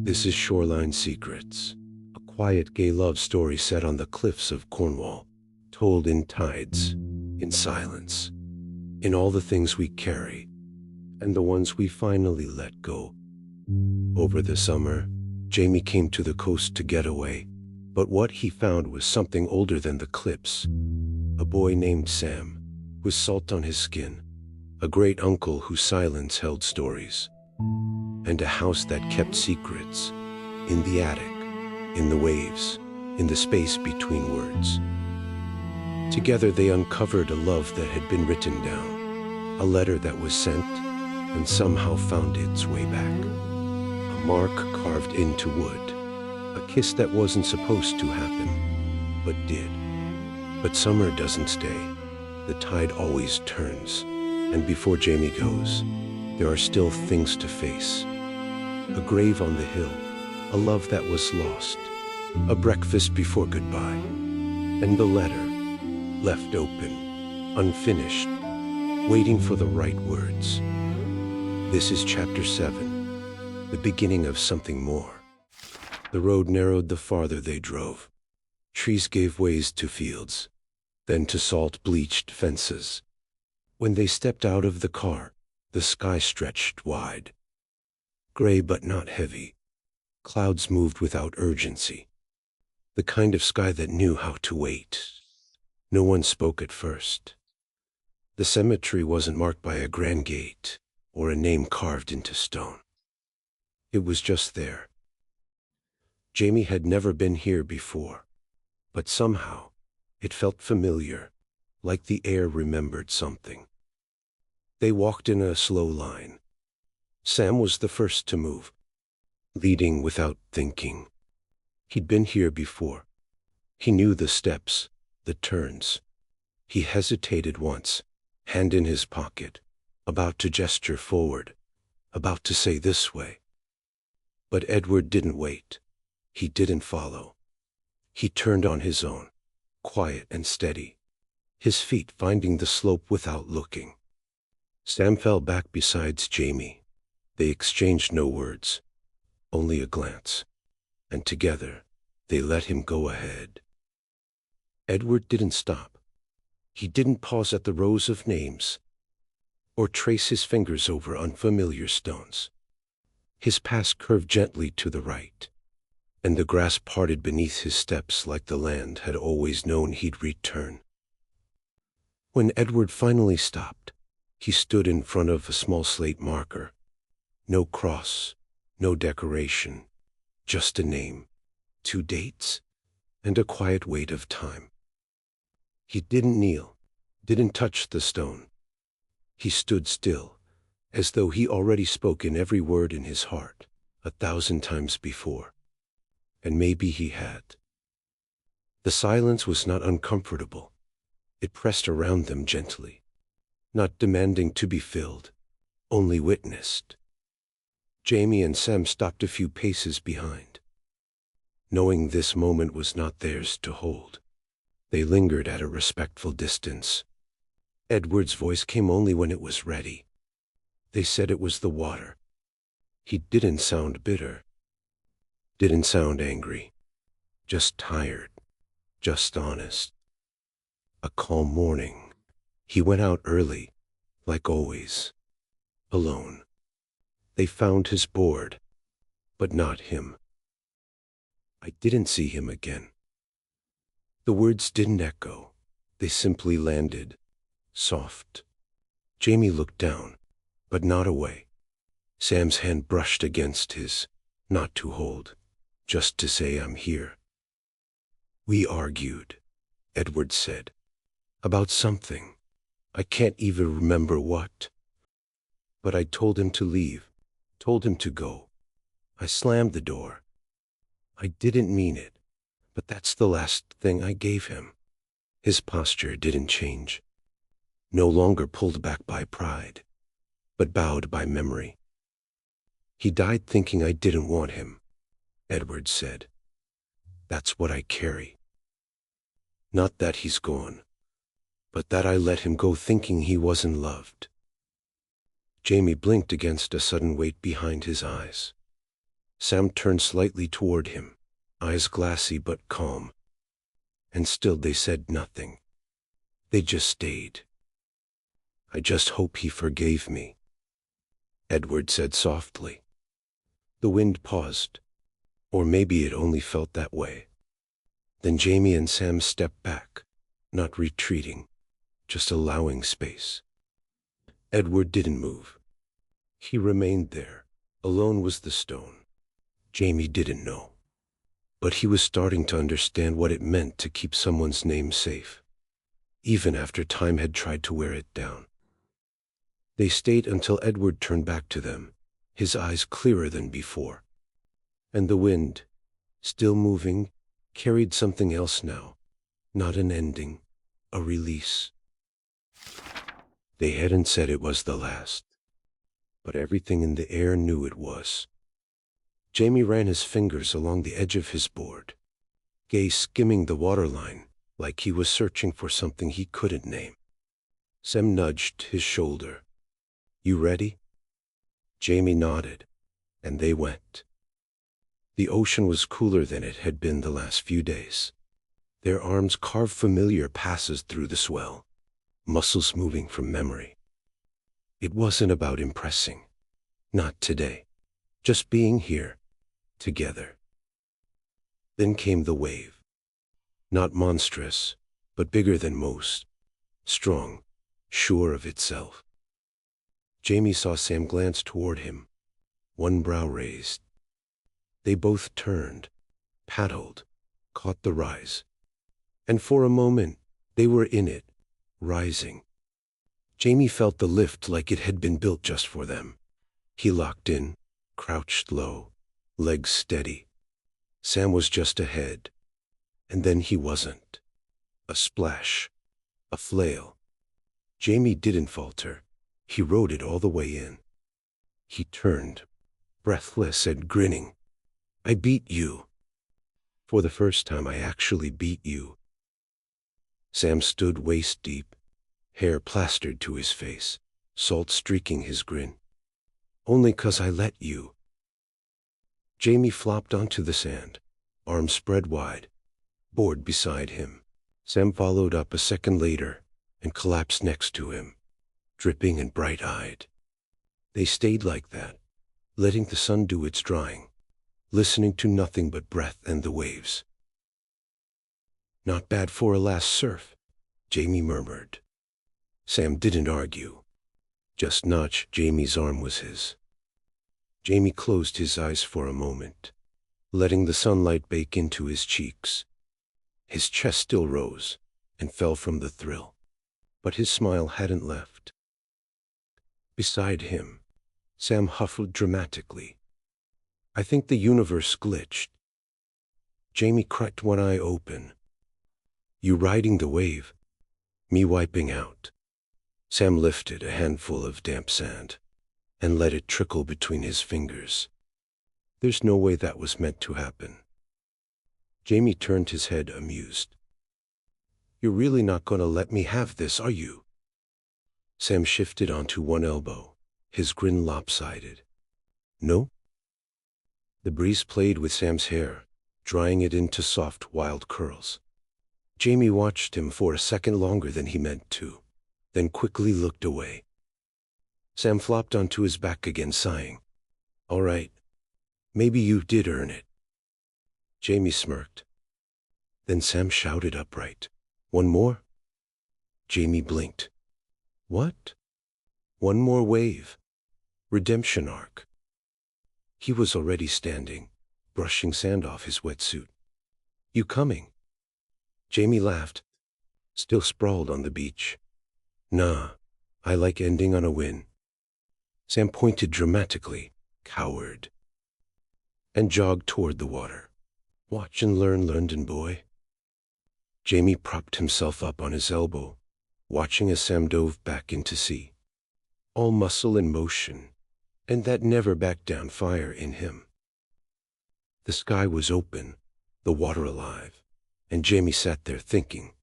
This is Shoreline Secrets, a quiet gay love story set on the cliffs of Cornwall, told in tides, in silence, in all the things we carry, and the ones we finally let go. Over the summer, Jamie came to the coast to get away, but what he found was something older than the cliffs. A boy named Sam, with salt on his skin, a great uncle whose silence held stories, and a house that kept secrets, in the attic, in the waves, in the space between words. Together they uncovered a love that had been written down, a letter that was sent and somehow found its way back, a mark carved into wood, a kiss that wasn't supposed to happen, but did. But summer doesn't stay, the tide always turns, and before Jamie goes, there are still things to face. A grave on the hill, a love that was lost, a breakfast before goodbye, and the letter, left open, unfinished, waiting for the right words. This is Chapter 7, the beginning of something more. The road narrowed the farther they drove. Trees gave ways to fields, then to salt-bleached fences. When they stepped out of the car, the sky stretched wide. Gray but not heavy. Clouds moved without urgency. The kind of sky that knew how to wait. No one spoke at first. The cemetery wasn't marked by a grand gate or a name carved into stone. It was just there. Jamie had never been here before, but somehow it felt familiar, like the air remembered something. They walked in a slow line. Sam was the first to move, leading without thinking. He'd been here before. He knew the steps, the turns. He hesitated once, hand in his pocket, about to gesture forward, about to say this way. But Edward didn't wait. He didn't follow. He turned on his own, quiet and steady, his feet finding the slope without looking. Sam fell back beside Jamie. They exchanged no words, only a glance, and together they let him go ahead. Edward didn't stop. He didn't pause at the rows of names or trace his fingers over unfamiliar stones. His path curved gently to the right, and the grass parted beneath his steps like the land had always known he'd return. When Edward finally stopped, he stood in front of a small slate marker. No cross, no decoration, just a name, 2 dates, and a quiet weight of time. He didn't kneel, didn't touch the stone. He stood still, as though he already spoken every word in his heart 1,000 times before. And maybe he had. The silence was not uncomfortable. It pressed around them gently, not demanding to be filled, only witnessed. Jamie and Sam stopped a few paces behind. Knowing this moment was not theirs to hold, they lingered at a respectful distance. Edward's voice came only when it was ready. They said it was the water. He didn't sound bitter. Didn't sound angry. Just tired. Just honest. A calm morning. He went out early, like always. Alone. They found his board, but not him. I didn't see him again. The words didn't echo. They simply landed, soft. Jamie looked down, but not away. Sam's hand brushed against his, not to hold, just to say I'm here. We argued, Edward said, about something. I can't even remember what. But I told him to leave. Told him to go. I slammed the door. I didn't mean it, but that's the last thing I gave him. His posture didn't change. No longer pulled back by pride, but bowed by memory. He died thinking I didn't want him, Edward said. That's what I carry. Not that he's gone, but that I let him go thinking he wasn't loved. Jamie blinked against a sudden weight behind his eyes. Sam turned slightly toward him, eyes glassy but calm. And still they said nothing. They just stayed. "I just hope he forgave me," Edward said softly. The wind paused. Or maybe it only felt that way. Then Jamie and Sam stepped back, not retreating, just allowing space. Edward didn't move. He remained there. Alone was the stone. Jamie didn't know. But he was starting to understand what it meant to keep someone's name safe, even after time had tried to wear it down. They stayed until Edward turned back to them, his eyes clearer than before. And the wind, still moving, carried something else now. Not an ending, a release. They hadn't said it was the last, but everything in the air knew it was. Jamie ran his fingers along the edge of his board, gaze skimming the waterline like he was searching for something he couldn't name. Sam nudged his shoulder. "You ready?" Jamie nodded, and they went. The ocean was cooler than it had been the last few days. Their arms carved familiar passes through the swell, muscles moving from memory. It wasn't about impressing. Not today. Just being here, together. Then came the wave. Not monstrous, but bigger than most. Strong, sure of itself. Jamie saw Sam glance toward him, one brow raised. They both turned, paddled, caught the rise. And for a moment, they were in it, rising. Jamie felt the lift like it had been built just for them. He locked in, crouched low, legs steady. Sam was just ahead. And then he wasn't. A splash, a flail. Jamie didn't falter. He rode it all the way in. He turned, breathless and grinning. "I beat you. For the first time I actually beat you." Sam stood waist deep, hair plastered to his face, salt streaking his grin. "Only 'cause I let you." Jamie flopped onto the sand, arms spread wide, board beside him. Sam followed up a second later and collapsed next to him, dripping and bright-eyed. They stayed like that, letting the sun do its drying, listening to nothing but breath and the waves. "Not bad for a last surf," Jamie murmured. Sam didn't argue, just nudged. Jamie's arm was his. Jamie closed his eyes for a moment, letting the sunlight bake into his cheeks. His chest still rose and fell from the thrill, but his smile hadn't left. Beside him, Sam huffed dramatically. "I think the universe glitched." Jamie cracked one eye open. "You riding the wave, me wiping out." Sam lifted a handful of damp sand and let it trickle between his fingers. "There's no way that was meant to happen." Jamie turned his head, amused. "You're really not going to let me have this, are you?" Sam shifted onto one elbow, his grin lopsided. "No?" The breeze played with Sam's hair, drying it into soft, wild curls. Jamie watched him for a second longer than he meant to, then quickly looked away. Sam flopped onto his back again, sighing. "All right. Maybe you did earn it." Jamie smirked. Then Sam shouted upright, "One more?" Jamie blinked. "What?" "One more wave. Redemption arc." He was already standing, brushing sand off his wetsuit. "You coming?" Jamie laughed, still sprawled on the beach. "Nah, I like ending on a win." Sam pointed dramatically, coward, and jogged toward the water. "Watch and learn, London boy." Jamie propped himself up on his elbow, watching as Sam dove back into sea. All muscle and motion, and that never back down fire in him. The sky was open, the water alive, and Jamie sat there thinking,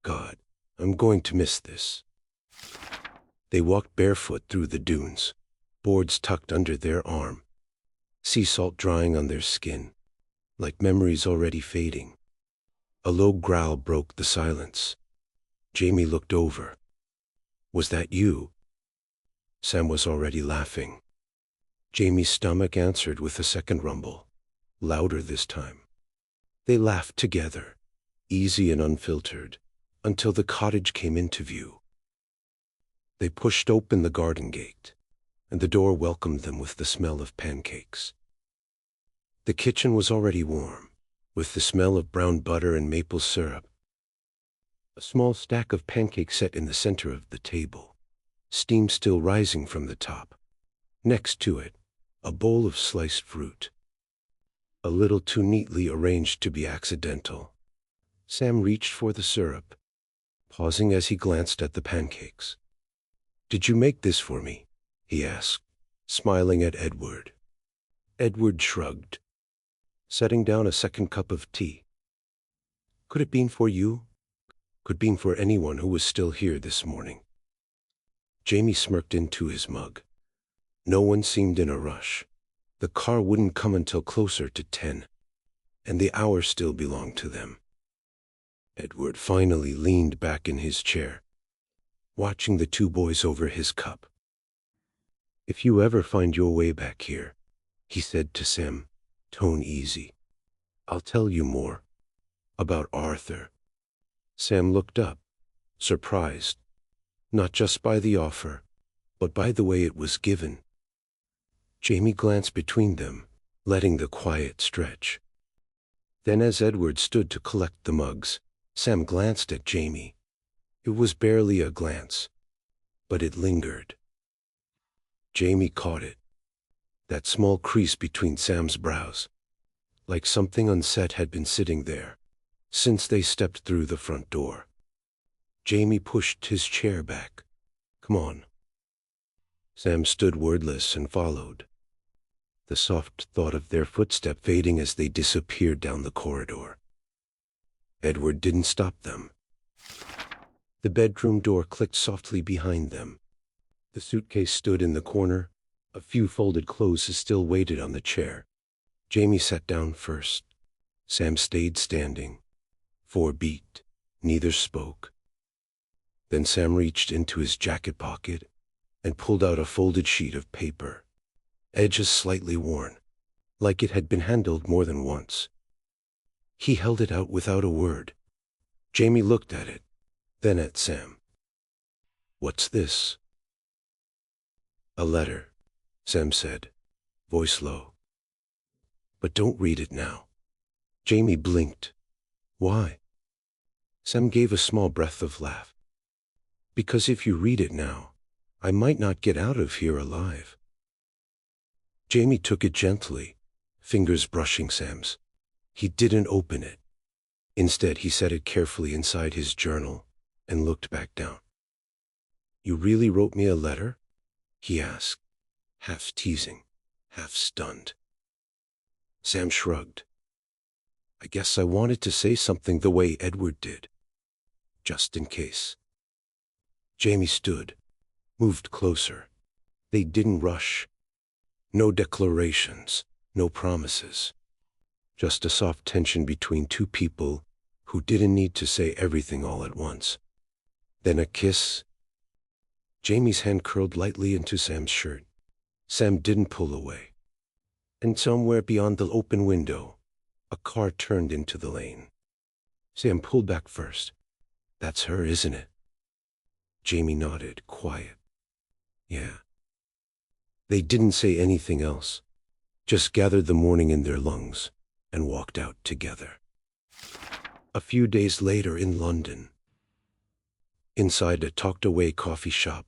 "God, I'm going to miss this." They walked barefoot through the dunes, boards tucked under their arm. sea salt drying on their skin, like memories already fading. A low growl broke the silence. Jamie looked over. "Was that you?" Sam was already laughing. Jamie's stomach answered with a second rumble, louder this time. They laughed together, easy and unfiltered, until the cottage came into view. They pushed open the garden gate, and the door welcomed them with the smell of pancakes. The kitchen was already warm, with the smell of brown butter and maple syrup. A small stack of pancakes set in the center of the table, steam still rising from the top. Next to it, a bowl of sliced fruit, a little too neatly arranged to be accidental. Sam reached for the syrup, pausing as he glanced at the pancakes. "Did you make this for me?" he asked, smiling at Edward. Edward shrugged, setting down a second cup of tea. "Could it been for you? Could been for anyone who was still here this morning." Jamie smirked into his mug. No one seemed in a rush. The car wouldn't come until closer to 10, and the hour still belonged to them. Edward finally leaned back in his chair, watching the two boys over his cup. "If you ever find your way back here," he said to Sam, tone easy, "I'll tell you more about Arthur." Sam looked up, surprised, not just by the offer, but by the way it was given. Jamie glanced between them, letting the quiet stretch. Then as Edward stood to collect the mugs, Sam glanced at Jamie. It was barely a glance, but it lingered. Jamie caught it, that small crease between Sam's brows, like something unsaid had been sitting there since they stepped through the front door. Jamie pushed his chair back. "Come on." Sam stood wordless and followed, the soft thought of their footstep fading as they disappeared down the corridor. Edward didn't stop them. The bedroom door clicked softly behind them. The suitcase stood in the corner. A few folded clothes still waited on the chair. Jamie sat down first. Sam stayed standing. 4 beat. Neither spoke. Then Sam reached into his jacket pocket and pulled out a folded sheet of paper, edges slightly worn, like it had been handled more than once. He held it out without a word. Jamie looked at it, then at Sam. "What's this?" "A letter," Sam said, voice low. "But don't read it now." Jamie blinked. "Why?" Sam gave a small breath of laugh. "Because if you read it now, I might not get out of here alive." Jamie took it gently, fingers brushing Sam's. He didn't open it. Instead, he set it carefully inside his journal and looked back down. "You really wrote me a letter?" he asked, half teasing, half stunned. Sam shrugged. "I guess I wanted to say something the way Edward did, just in case." Jamie stood, moved closer. They didn't rush. No declarations, no promises. Just a soft tension between two people who didn't need to say everything all at once. Then a kiss. Jamie's hand curled lightly into Sam's shirt. Sam didn't pull away. And somewhere beyond the open window, a car turned into the lane. Sam pulled back first. "That's her, isn't it?" Jamie nodded, quiet. "Yeah." They didn't say anything else, just gathered the morning in their lungs and walked out together. A few days later in London, inside a tucked-away coffee shop,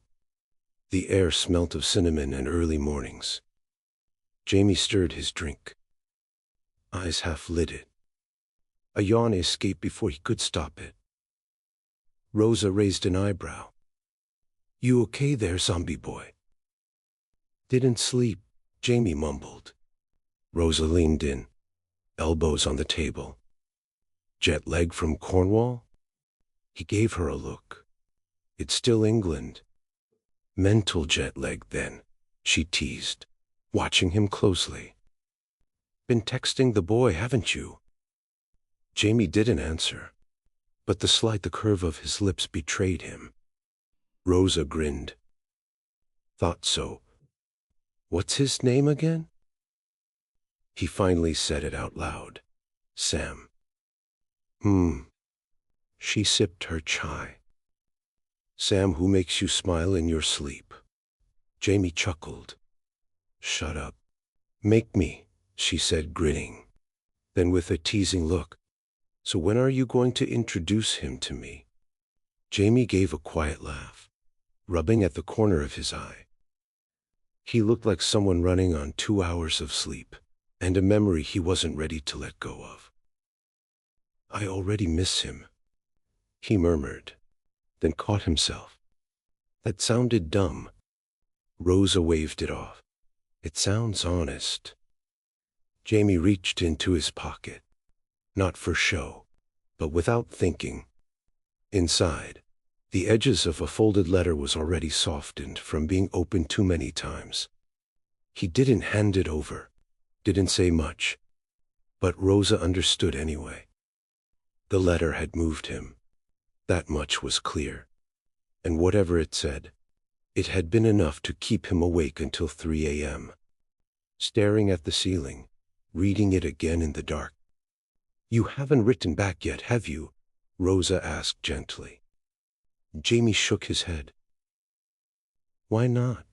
the air smelt of cinnamon and early mornings. Jamie stirred his drink, eyes half-lidded. A yawn escaped before he could stop it. Rosa raised an eyebrow. "You okay there, zombie boy?" "Didn't sleep," Jamie mumbled. Rosa leaned in, elbows on the table. "Jet lag from Cornwall?" He gave her a look. "It's still England." "Mental jet lag then," she teased, watching him closely. Been texting the boy, haven't you?" Jamie didn't answer, but the curve of his lips betrayed him. Rosa grinned. "Thought so. What's his name again?" He finally said it out loud. "Sam." She sipped her chai. "Sam who makes you smile in your sleep." Jamie chuckled. "Shut up. Make me," she said, grinning. Then with a teasing look, "So when are you going to introduce him to me?" Jamie gave a quiet laugh, rubbing at the corner of his eye. He looked like someone running on 2 hours of sleep, and a memory he wasn't ready to let go of. "I already miss him," he murmured, then caught himself. That sounded dumb. Rosa waved it off. "It sounds honest." Jamie reached into his pocket, not for show, but without thinking. Inside, the edges of a folded letter was already softened from being opened too many times. He didn't hand it over, didn't say much, but Rosa understood anyway. The letter had moved him. That much was clear. And whatever it said, it had been enough to keep him awake until 3 a.m. Staring at the ceiling, reading it again in the dark. "You haven't written back yet, have you?" Rosa asked gently. Jamie shook his head. "Why not?"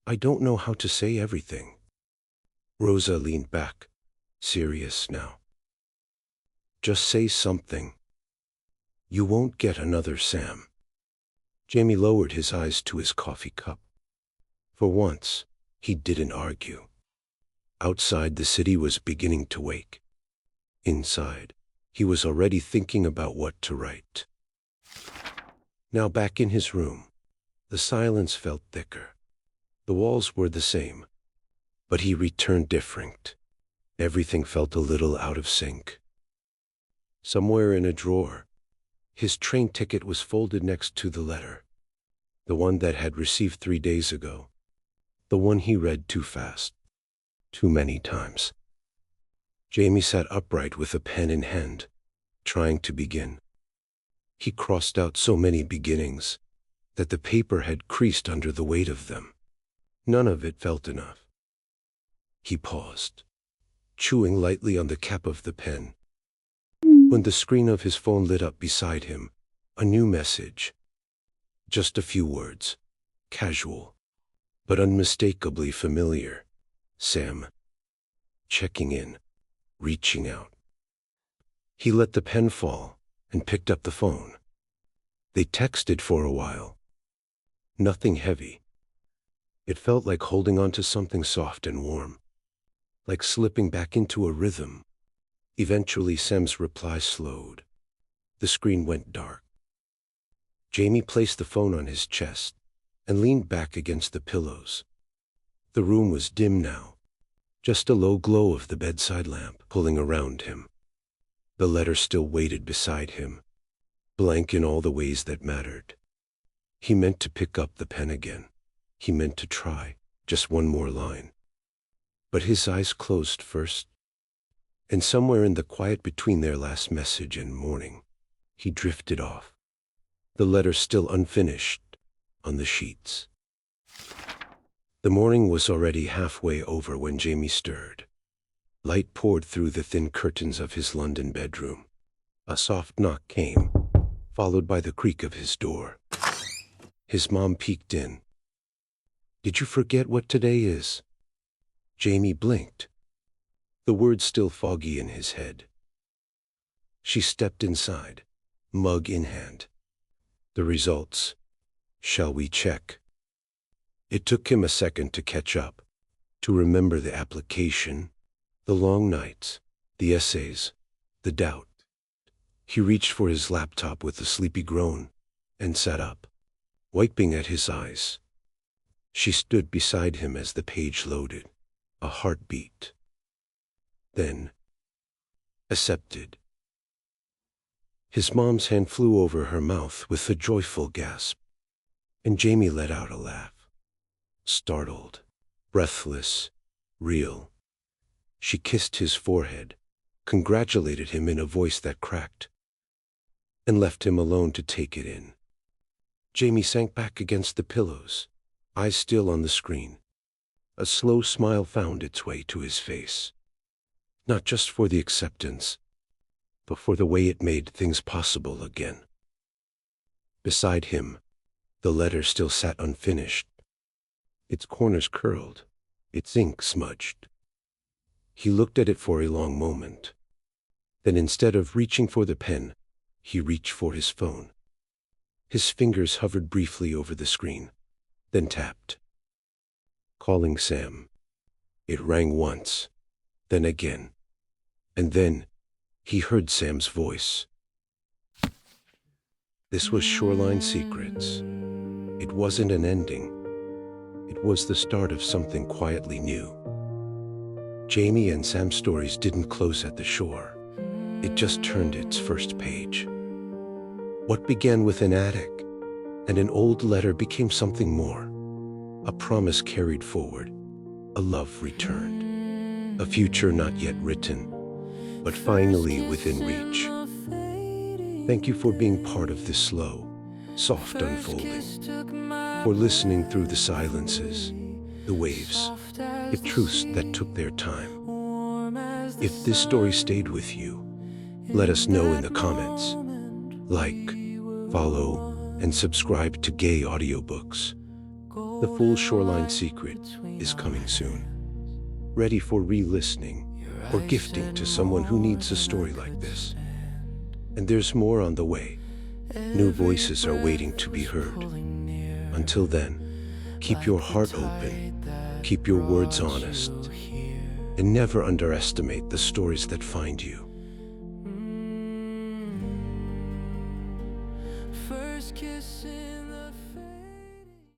"I don't know how to say everything." Rosa leaned back, serious now. "Just say something. You won't get another Sam." Jamie lowered his eyes to his coffee cup. For once, he didn't argue. Outside, the city was beginning to wake. Inside, he was already thinking about what to write. Now back in his room, the silence felt thicker. The walls were the same, but he returned different. Everything felt a little out of sync. Somewhere in a drawer, his train ticket was folded next to the letter. The one that had received 3 days ago. The one he read too fast. Too many times. Jamie sat upright with a pen in hand, trying to begin. He crossed out so many beginnings that the paper had creased under the weight of them. None of it felt enough. He paused, chewing lightly on the cap of the pen. When the screen of his phone lit up beside him, a new message. Just a few words, casual, but unmistakably familiar. "Sam." Checking in, reaching out. He let the pen fall and picked up the phone. They texted for a while. Nothing heavy. It felt like holding on to something soft and warm, like slipping back into a rhythm. Eventually, Sam's reply slowed. The screen went dark. Jamie placed the phone on his chest and leaned back against the pillows. The room was dim now, just a low glow of the bedside lamp pulling around him. The letter still waited beside him, blank in all the ways that mattered. He meant to pick up the pen again. He meant to try just one more line. But his eyes closed first. And somewhere in the quiet between their last message and morning, he drifted off. The letter still unfinished on the sheets. The morning was already halfway over when Jamie stirred. Light poured through the thin curtains of his London bedroom. A soft knock came, followed by the creak of his door. His mom peeked in. "Did you forget what today is?" Jamie blinked, the words still foggy in his head. She stepped inside, mug in hand. "The results. Shall we check?" It took him a second to catch up, to remember the application, the long nights, the essays, the doubt. He reached for his laptop with a sleepy groan and sat up, wiping at his eyes. She stood beside him as the page loaded, a heartbeat. Then, accepted. His mom's hand flew over her mouth with a joyful gasp, and Jamie let out a laugh. Startled, breathless, real. She kissed his forehead, congratulated him in a voice that cracked, and left him alone to take it in. Jamie sank back against the pillows, eyes still on the screen. A slow smile found its way to his face. Not just for the acceptance, but for the way it made things possible again. Beside him, the letter still sat unfinished, its corners curled, its ink smudged. He looked at it for a long moment. Then instead of reaching for the pen, he reached for his phone. His fingers hovered briefly over the screen, then tapped. Calling Sam. It rang once, then again. And then he heard Sam's voice. This was Shoreline Secrets. It wasn't an ending. It was the start of something quietly new. Jamie and Sam's stories didn't close at the shore. It just turned its first page. What began with an attic and an old letter became something more. A promise carried forward, a love returned, a future not yet written, but finally within reach. Thank you for being part of this slow, soft unfolding, for listening through the silences, the waves, the truths that took their time. If this story stayed with you, let us know in the comments. Like, follow, and subscribe to Gay Audiobooks. The full Shoreline Secret is coming soon. Ready for re-listening or gifting to someone who needs a story like this. And there's more on the way. New voices are waiting to be heard. Until then, keep your heart open, keep your words honest, and never underestimate the stories that find you. First kiss in the face.